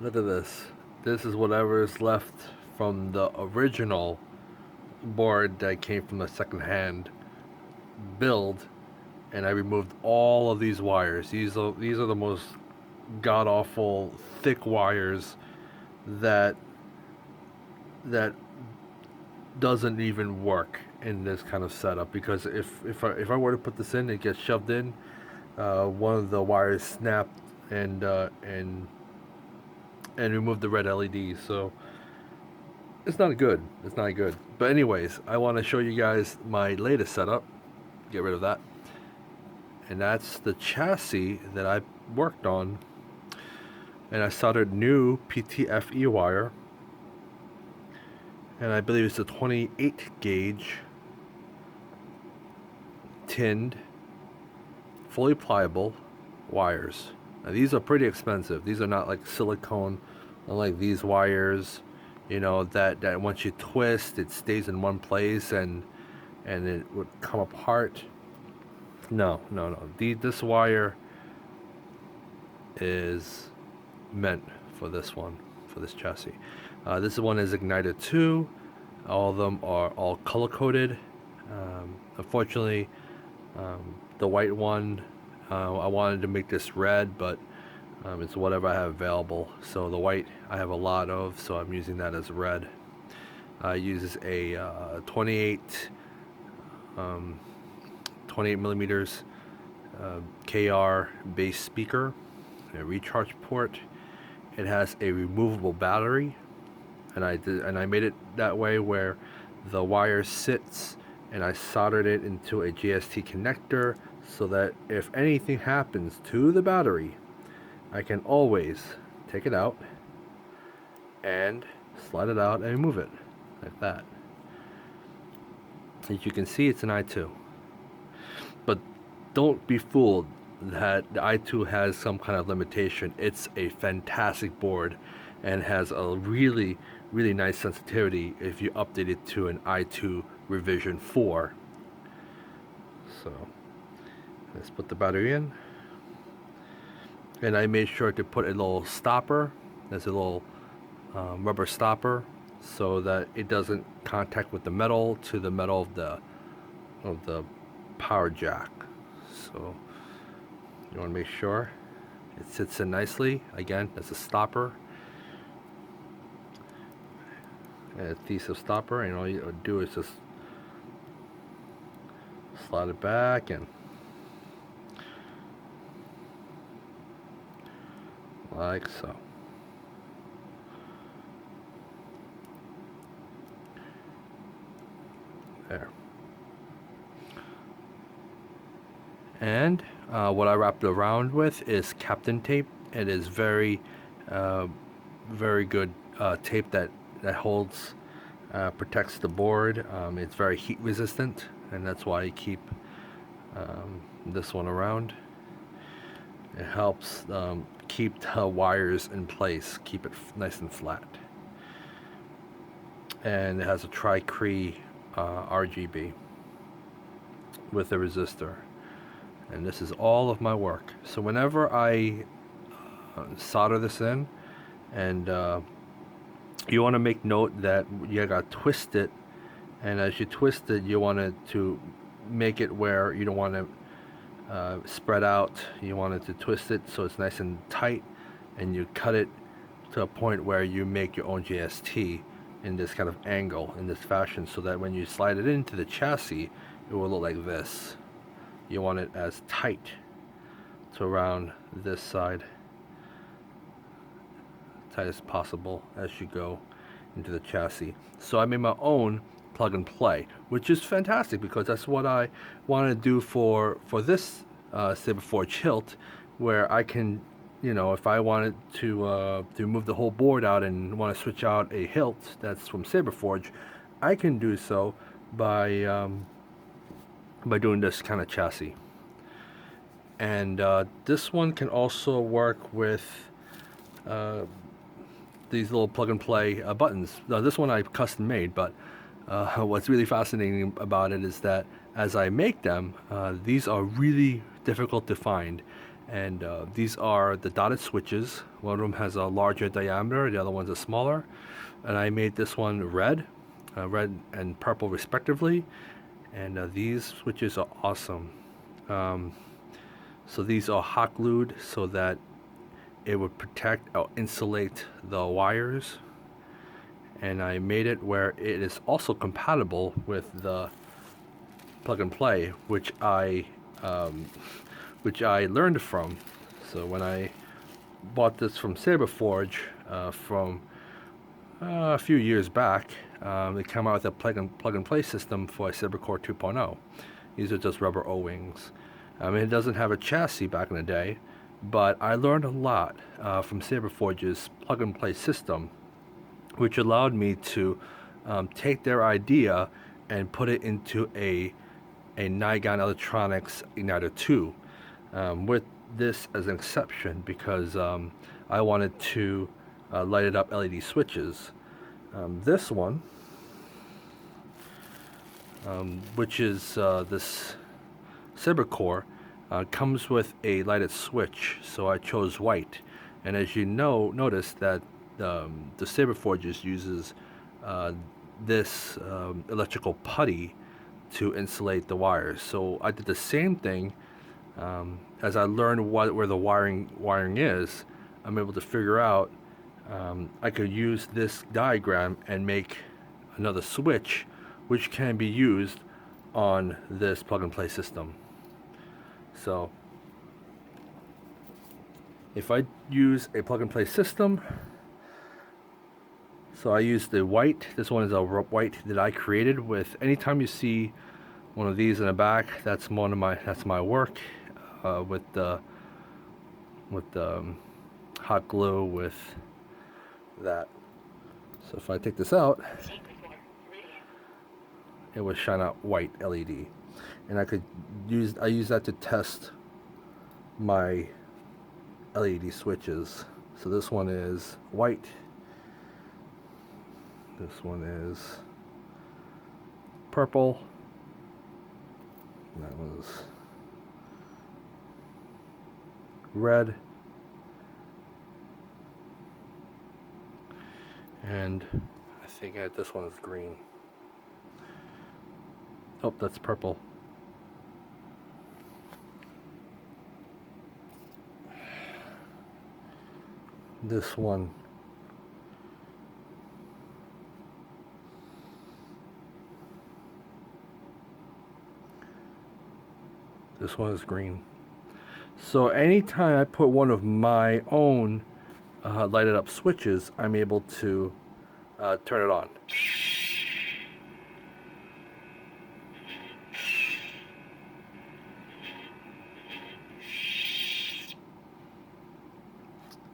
Look at this. This is whatever is left from the original board that came from the second-hand build, and I removed all of these wires. These are the most god awful thick wires that that doesn't even work in this kind of setup, because if I were to put this in, it gets shoved in. One of the wires snapped and removed the red LED. So it's not good. It's not good. But anyways, I want to show you guys my latest setup. Get rid of that. And that's the chassis that I worked on. And I soldered new PTFE wire. And I believe it's a 28 gauge tinned, fully pliable wires. Now these are pretty expensive. These are not like silicone, unlike these wires, you know, that once you twist, it stays in one place and it would come apart. No. This wire is meant for this one, for this chassis. This one is Igniter 2. All of them are all color coded. Unfortunately, the white one, I wanted to make this red, but it's whatever I have available. So the white I have a lot of, so I'm using that as red. It uses a 28 millimeters KR base speaker, a recharge port. It has a removable battery, and I made it that way where the wire sits, and I soldered it into a JST connector so that if anything happens to the battery, I can always take it out and slide it out and remove it like that. As you can see, it's an i2. But don't be fooled that the i2 has some kind of limitation. It's a fantastic board and has a really nice sensitivity if you update it to an i2 revision 4. So let's put the battery in, and I made sure to put a little stopper. There's a little rubber stopper so that it doesn't contact with the metal to the metal of the power jack. So you want to make sure it sits in nicely. Again, that's a stopper, an adhesive stopper, and all you do is just slide it back and like so. There. And what I wrapped it around with is Captain tape. It is very good tape that holds, protects the board. It's very heat resistant, and that's why I keep this one around. It helps keep the wires in place, keep it nice and flat. And it has a tri-cree RGB with a resistor. And this is all of my work. So whenever I solder this in, and you want to make note that you gotta twist it, and as you twist it, you want it to make it where you don't want to spread out. You want it to twist it so it's nice and tight, and you cut it to a point where you make your own JST in this kind of angle, in this fashion, so that when you slide it into the chassis, it will look like this. You want it as tight to around this side, tight as possible as you go into the chassis. So I made my own plug and play, which is fantastic because that's what I want to do for this Saberforge hilt, where I can, you know, if I wanted to move the whole board out and want to switch out a hilt that's from Saberforge, I can do so by doing this kind of chassis. And this one can also work with these little plug and play buttons. Now this one I custom made, but what's really fascinating about it is that as I make them, these are really difficult to find, And these are the dotted switches. One of them has a larger diameter, the other one's a smaller. And I made this one red and purple respectively. And these switches are awesome. So these are hot glued so that it would protect or insulate the wires. And I made it where it is also compatible with the plug and play, which I learned from. So when I bought this from Saberforge from a few years back, they came out with a plug and play system for a Sabercore 2.0. These are just rubber O-wings. It doesn't have a chassis back in the day, but I learned a lot from Saberforge's plug and play system, which allowed me to take their idea and put it into a Nigon Electronics Igniter 2, with this as an exception because I wanted to lighted up LED switches. This one, which is this Sabercore, comes with a lighted switch, so I chose white. And as you notice that the Saberforge uses this electrical putty to insulate the wires. So I did the same thing. As I learned where the wiring is, I'm able to figure out I could use this diagram and make another switch which can be used on this plug and play system. So if I use a plug and play system, so I use the white. This one is a white that I created with. Anytime you see one of these in the back, that's my work with the hot glue with that. So if I take this out, it will shine out white LED, and I use that to test my LED switches. So this one is white. This one is purple. That was red. And I think this one is green. Oh, that's purple. This one. This one is green. So anytime I put one of my own lighted up switches, I'm able to turn it on.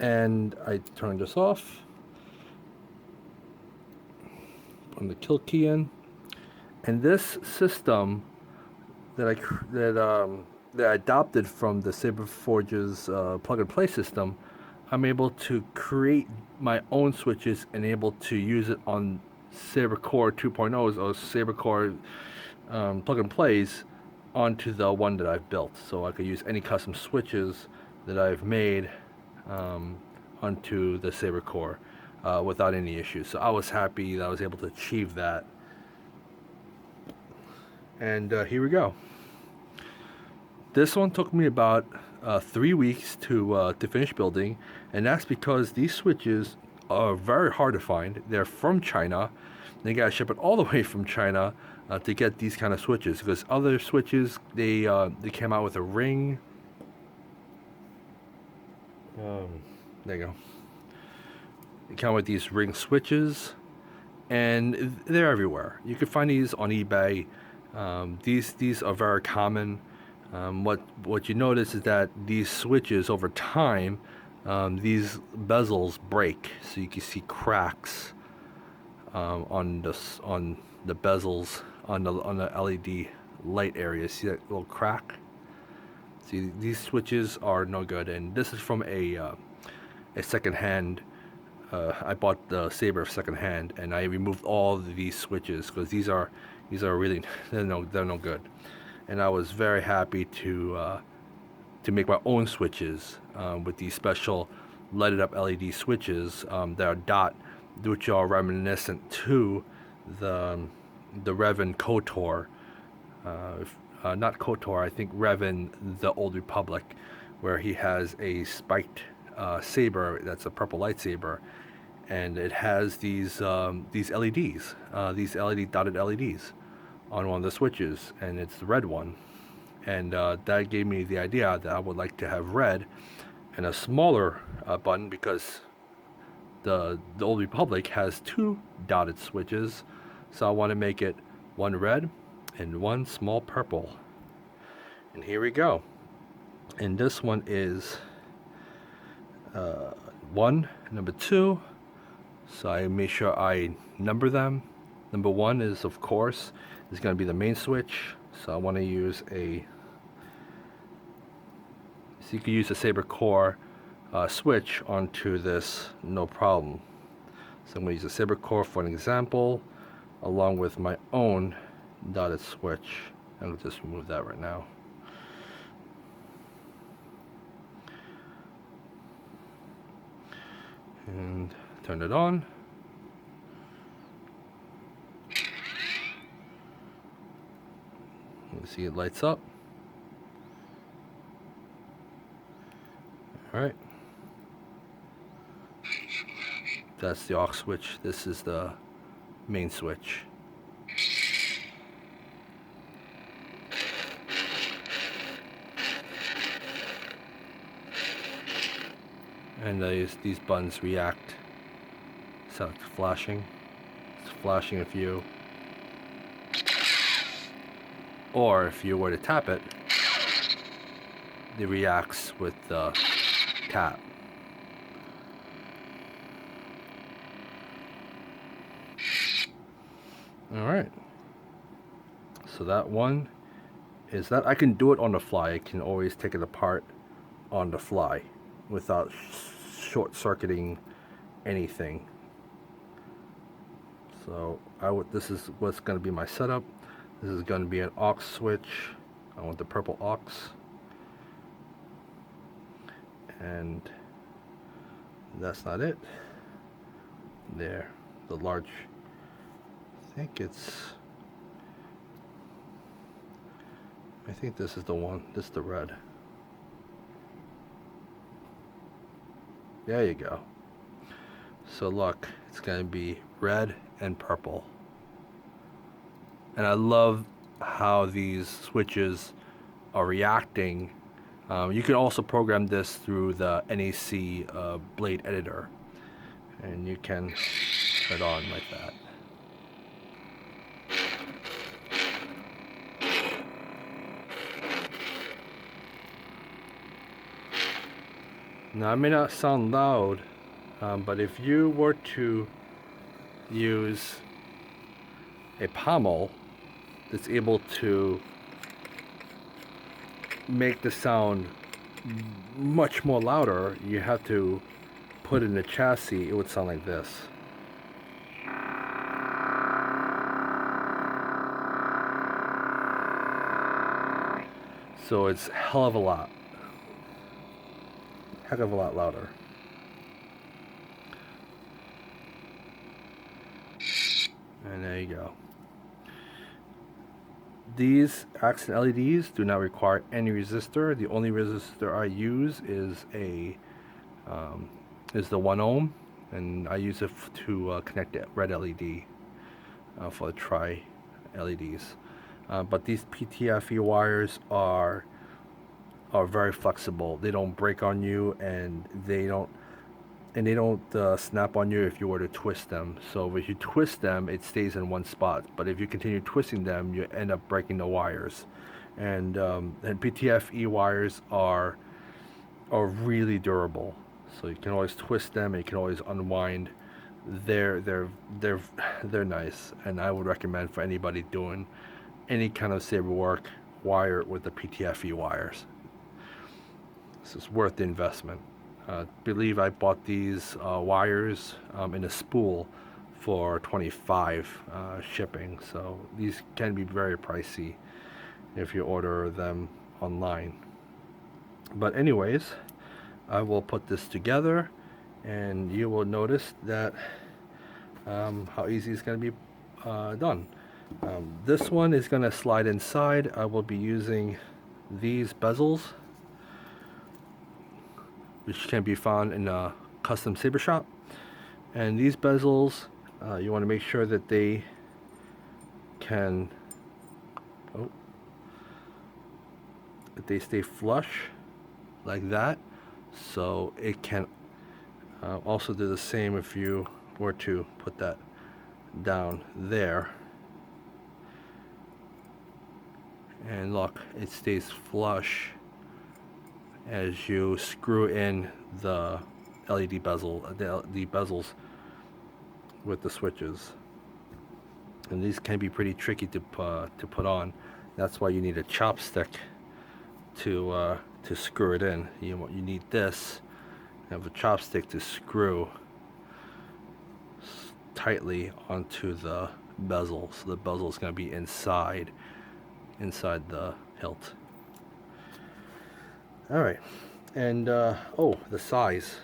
And I turn this off. Put the kill key in. And this system that I adopted from the Saberforge's plug and play system, I'm able to create my own switches and able to use it on Sabercore 2.0s or Sabercore plug and plays onto the one that I've built. So I could use any custom switches that I've made onto the Sabercore without any issues. So I was happy that I was able to achieve that. And here we go. This one took me about 3 weeks to finish building, and that's because these switches are very hard to find. They're from China. They gotta ship it all the way from China to get these kind of switches, because other switches they came out with a ring. There you go. They come with these ring switches, and they're everywhere. You can find these on eBay. These are very common. What you notice is that these switches over time, these bezels break, so you can see cracks on the bezels on the LED light area. See that little crack? See, these switches are no good, and this is from a second-hand. I bought the Saber second-hand, and I removed all of these switches because these are really they're no good. And I was very happy to to make my own switches with these special lighted up LED switches that are dot, which are reminiscent to the Revan KOTOR, not KOTOR, I think Revan, the Old Republic, where he has a spiked saber that's a purple lightsaber, and it has these LEDs, these LED dotted LEDs on one of the switches, and it's the red one. And that gave me the idea that I would like to have red and a smaller button, because the Old Republic has 2 dotted switches, so I want to make it one red and one small purple. And here we go. And this one is 1, number 2. So I make sure I number them. Number 1 is, of course, is going to be the main switch. So I want to use a, so you can use a saber core switch onto this, no problem. So I'm going to use a saber core for an example, along with my own dotted switch. I'll just remove that right now. And turn it on. You see it lights up. Alright. That's the aux switch. This is the main switch. And these buttons react. So it's flashing. It's flashing if you, or if you were to tap it, it reacts with the tap. Alright. So that one is that. I can do it on the fly. I can always take it apart on the fly without short-circuiting anything. So this is what's going to be my setup. This is going to be an aux switch. I want the purple aux. And that's not it. There, the large, I think this is the one. This is the red. There you go. So look, it's going to be red and purple. And I love how these switches are reacting. You can also program this through the NEC blade editor, and you can turn it on like that. Now, it may not sound loud, but if you were to use a pommel that's able to make the sound much more louder, you have to put it in the chassis, it would sound like this. So it's a heck of a lot louder. And there you go. These accent LEDs do not require any resistor. The only resistor I use is the 1 ohm, and I use it to connect the red LED for the tri LEDs. But these PTFE wires are very flexible. They don't break on you, and they don't snap on you if you were to twist them. So if you twist them, it stays in one spot. But if you continue twisting them, you end up breaking the wires. And PTFE wires are really durable. So you can always twist them, and you can always unwind. They're nice, and I would recommend for anybody doing any kind of saber work, wire it with the PTFE wires. This is worth the investment. I believe I bought these wires in a spool for $25 shipping, so these can be very pricey if you order them online. But anyways, I will put this together, and you will notice that how easy it's going to be done. This one is going to slide inside. I will be using these bezels, which can be found in a custom saber shop. And these bezels, you want to make sure that they can, that they stay flush like that. So it can also do the same if you were to put that down there. And look, it stays flush as you screw in the LED bezel, the bezels with the switches. And these can be pretty tricky to put on. That's why you need a chopstick to screw it in. You need this. You have a chopstick to screw tightly onto the bezel. So the bezel is going to be inside the hilt. Alright, and oh, the size.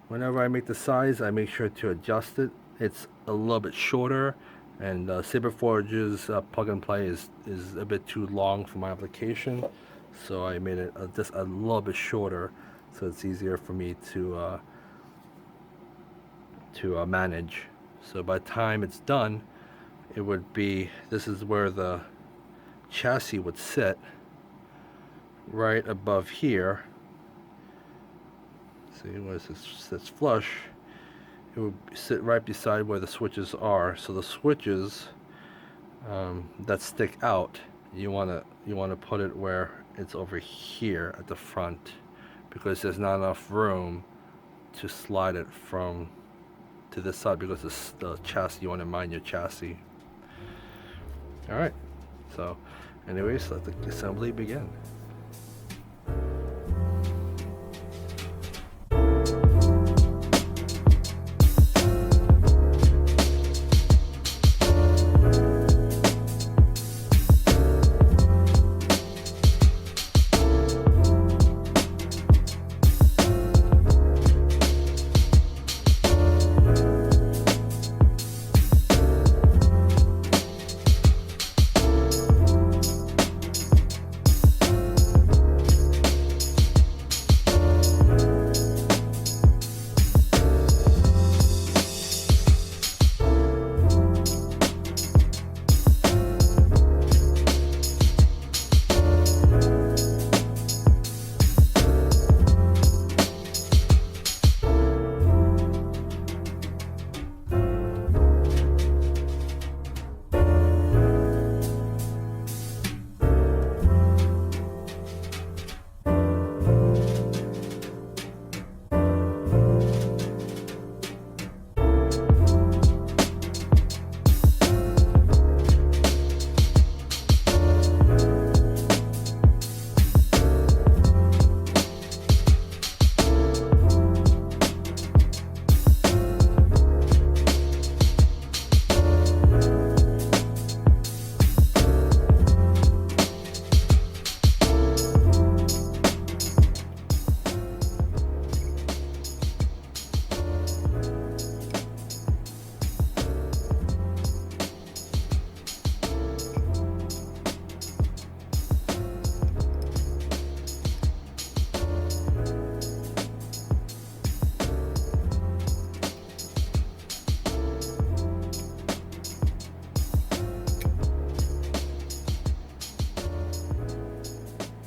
Whenever I make the size, I make sure to adjust it. It's a little bit shorter, and Saberforge's plug and play is a bit too long for my application, so I made it just a little bit shorter, so it's easier for me to manage. So by the time it's done, it would be, this is where the chassis would sit, right above here. See, when it sits flush, it would sit right beside where the switches are. So the switches that stick out, you wanna put it where it's over here at the front, because there's not enough room to slide it from to this side, because the chassis, you want to mind your chassis. All right. So, anyways, let the assembly begin.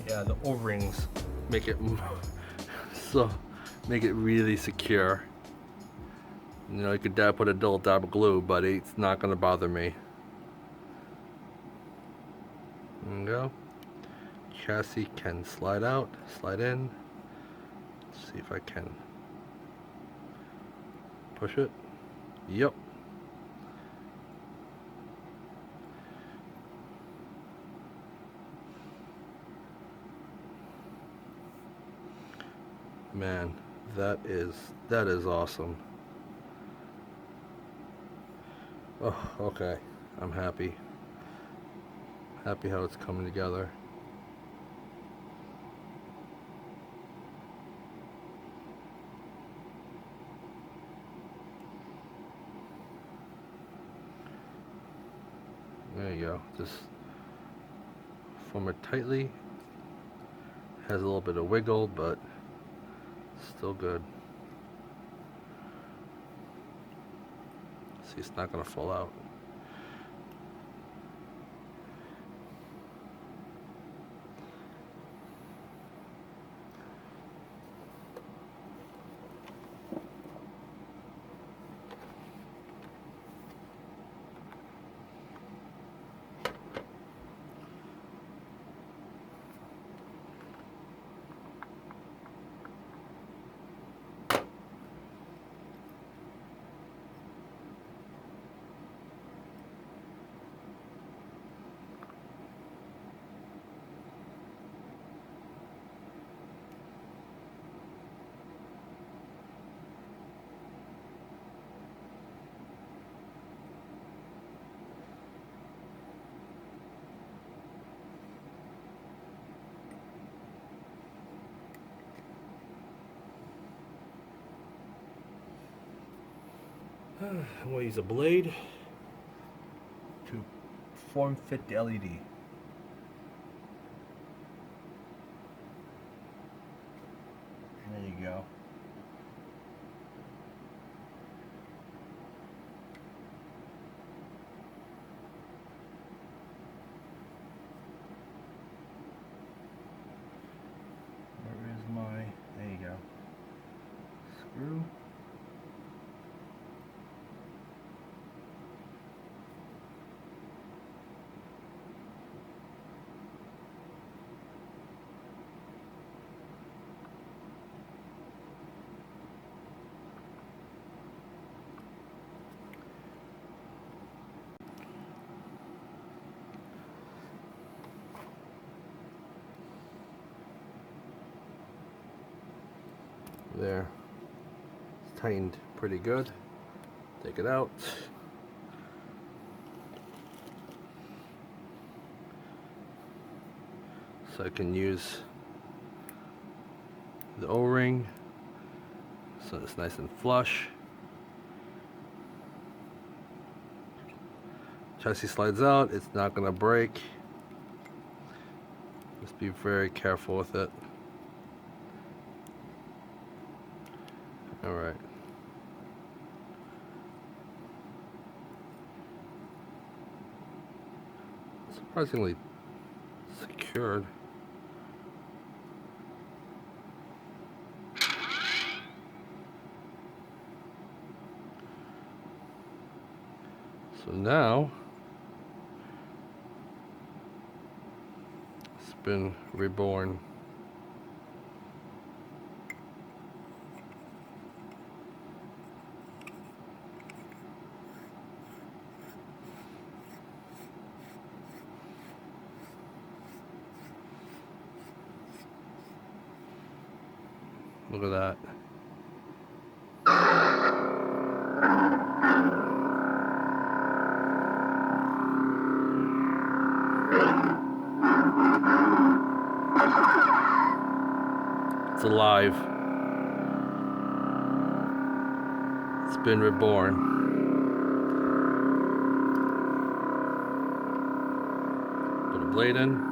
Yeah, the O-rings make it make it really secure. You know, you could put a little dab of glue, but it's not gonna bother me. There you go. Chassis can slide out, slide in. Let's see if I can push it. Yep. Man, that is awesome. Oh, okay. I'm happy. Happy how it's coming together. There you go. Just form it tightly. Has a little bit of wiggle, but still good. See, it's not going to fall out. I'm going to use a blade to form fit the LED. There you go. Where is my, there you go, screw. There, it's tightened pretty good. Take it out. So I can use the O-ring so it's nice and flush. Chassis slides out, it's not going to break. Just be very careful with it. Alright. Surprisingly secured. So now it's been reborn. Look at that. It's alive. It's been reborn. Put a blade in.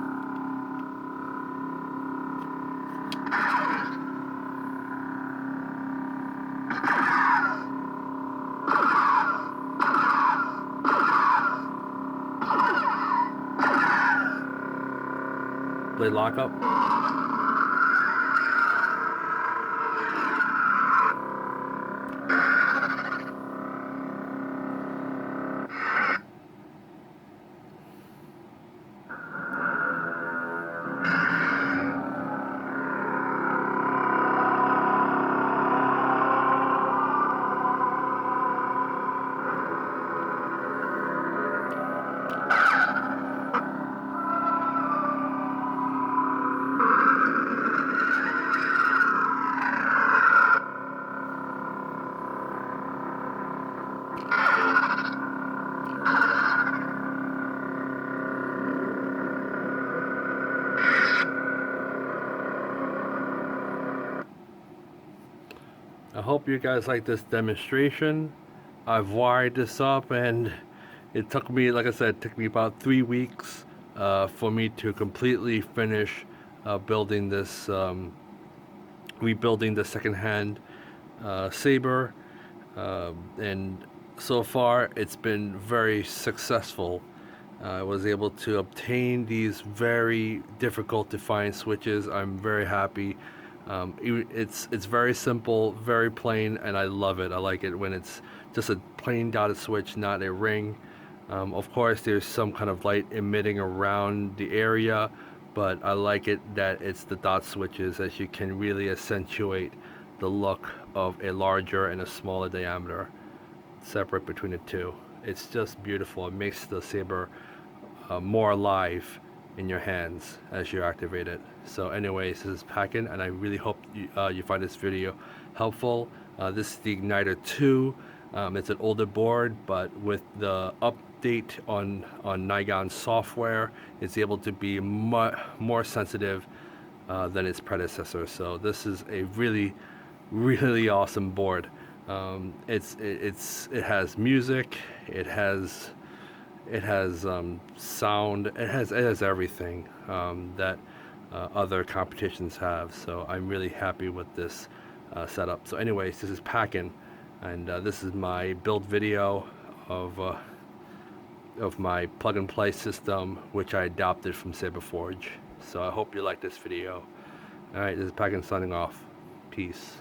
Blade lockup. I hope you guys like this demonstration. I've wired this up and It took me, like I said, it took me about 3 weeks for me to completely finish building this, rebuilding the second-hand saber, and so far it's been very successful. I was able to obtain these very difficult to find switches. I'm very happy. It's very simple, very plain, and I love it. I like it when it's just a plain dotted switch, not a ring. Of course, there's some kind of light emitting around the area, but I like it that it's the dot switches, as you can really accentuate the look of a larger and a smaller diameter, separate between the two. It's just beautiful. It makes the saber more alive in your hands as you activate it. So anyways, this is Packin, and I really hope you find this video helpful. This is the Igniter 2. It's an older board, but with the update on Nigon software, it's able to be more sensitive than its predecessor. So this is a really awesome board. It has music, it has sound, it has everything that other competitions have. So I'm really happy with this setup. So anyways, this is Packin, and this is my build video of my plug and play system, which I adopted from Saberforge. So I hope you like this video. Alright, this is Packin signing off. Peace.